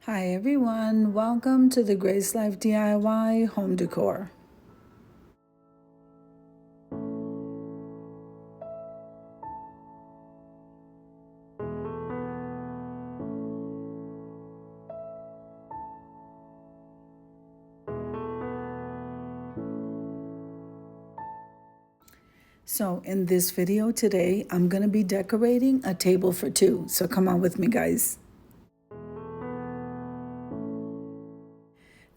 Hi everyone, welcome to the Grace Life DIY home decor. So in this video today, I'm going to be decorating a table for two. So come on with me, guys.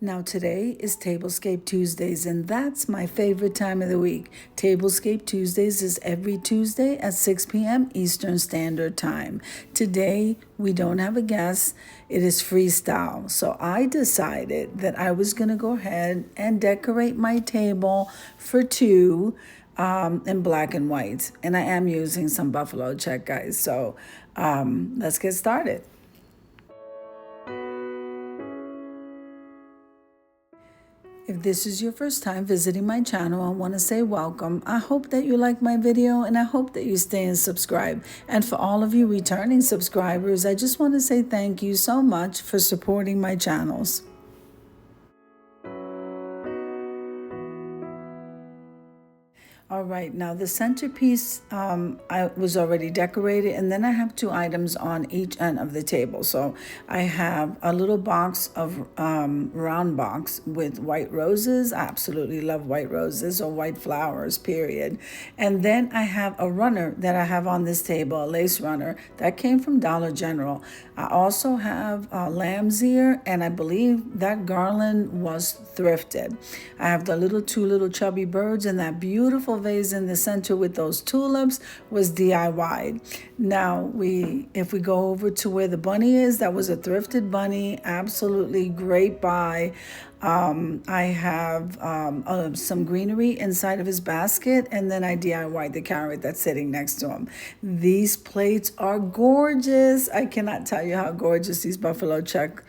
Now today is Tablescape Tuesdays, and that's my favorite time of the week. Tablescape Tuesdays is every Tuesday at 6 p.m. Eastern Standard Time. Today we don't have a guest, it is freestyle. So I decided that I was going to go ahead and decorate my table for two in black and white. And I am using some buffalo check, guys. So let's get started. If this is your first time visiting my channel, I want to say welcome. I hope that you like my video and I hope that you stay and subscribe. And for all of you returning subscribers, I just want to say thank you so much for supporting my channels. All right, now the centerpiece I was already decorated, and then I have two items on each end of the table. So I have a little box of round box with white roses. I absolutely love white roses or white flowers, period. And then I have a runner that I have on this table, a lace runner that came from Dollar General. I also have a lamb's ear, and I believe that garland was thrifted. I have the two little chubby birds, and that beautiful vase in the center with those tulips was DIY. Now if we go over to where the bunny is, that was a thrifted bunny. Absolutely great buy. I have some greenery inside of his basket, and then I DIY'd the carrot that's sitting next to him. These plates are gorgeous. I cannot tell you how gorgeous these buffalo check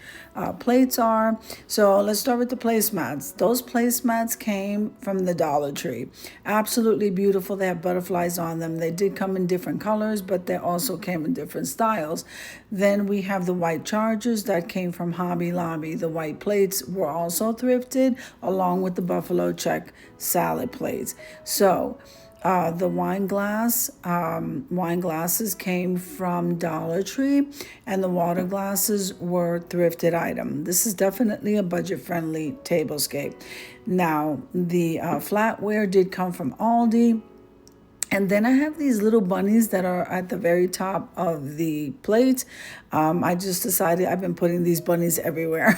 plates are. So let's start with the placemats. Those placemats came from the Dollar Tree. Absolutely beautiful. They have butterflies on them. They did come in different colors, but they also came in different styles. Then we have the white chargers that came from Hobby Lobby. The white plates were also thrifted, along with the buffalo check salad plates. So the wine glasses came from Dollar Tree, and the water glasses were thrifted item. This is definitely a budget-friendly tablescape. Now, the flatware did come from Aldi. And then I have these little bunnies that are at the very top of the plate. I just decided I've been putting these bunnies everywhere.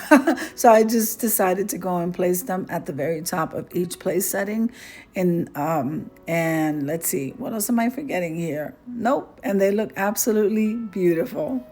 So I just decided to go and place them at the very top of each place setting. And let's see, what else am I forgetting here? Nope. And they look absolutely beautiful.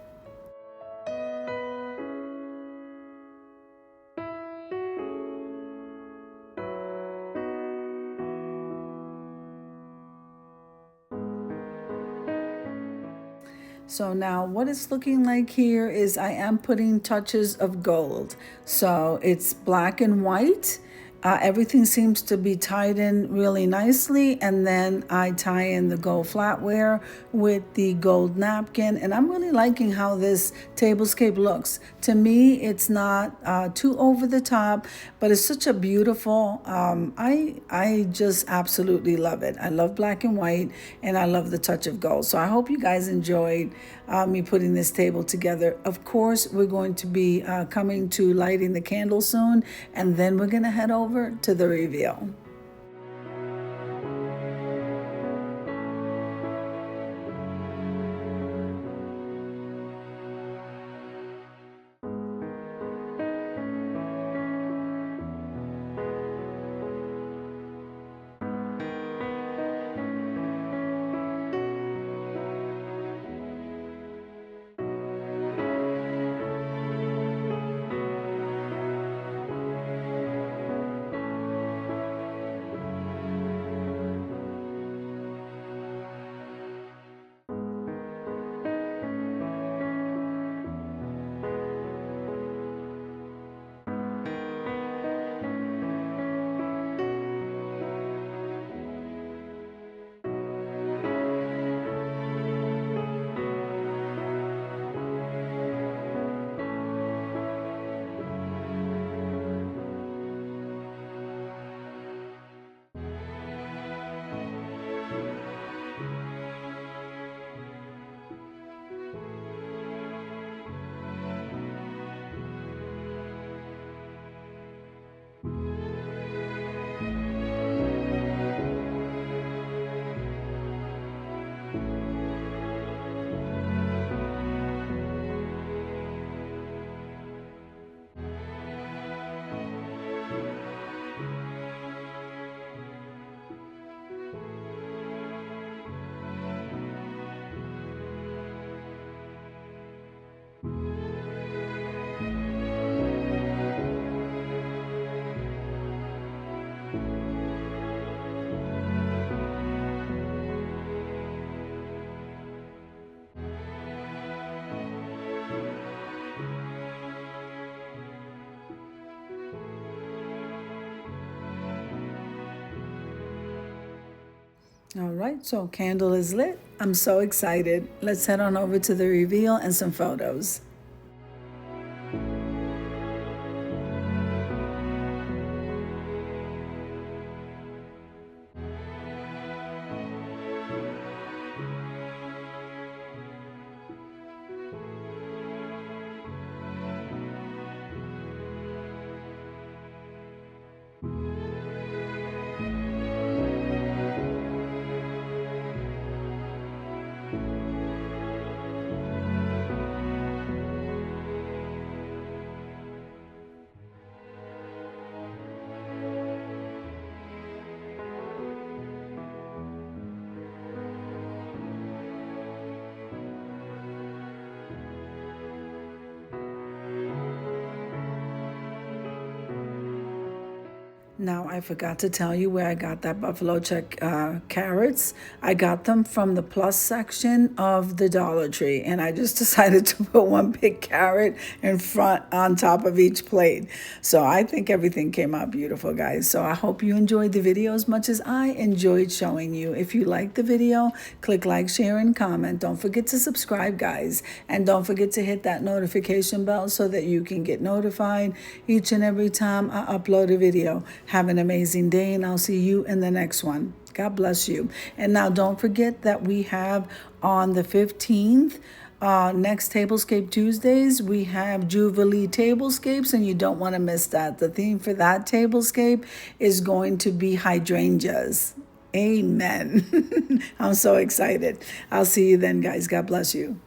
So now what it's looking like here is I am putting touches of gold. So it's black and white. Everything seems to be tied in really nicely, and then I tie in the gold flatware with the gold napkin, and I'm really liking how this tablescape looks. To me, it's not too over the top, but it's such a beautiful, I just absolutely love it. I love black and white, and I love the touch of gold. So I hope you guys enjoyed me putting this table together. Of course, we're going to be coming to lighting the candle soon, and then we're going to head over to the reveal. All right, so candle is lit. I'm so excited. Let's head on over to the reveal and some photos. Now, I forgot to tell you where I got that buffalo check carrots. I got them from the plus section of the Dollar Tree, and I just decided to put one big carrot in front on top of each plate. So I think everything came out beautiful, guys. So I hope you enjoyed the video as much as I enjoyed showing you. If you liked the video, click like, share, and comment. Don't forget to subscribe, guys. And don't forget to hit that notification bell so that you can get notified each and every time I upload a video. Have an amazing day, and I'll see you in the next one. God bless you. And now don't forget that we have on the 15th, next Tablescape Tuesdays, we have Jubilee Tablescapes, and you don't want to miss that. The theme for that tablescape is going to be hydrangeas. Amen. I'm so excited. I'll see you then, guys. God bless you.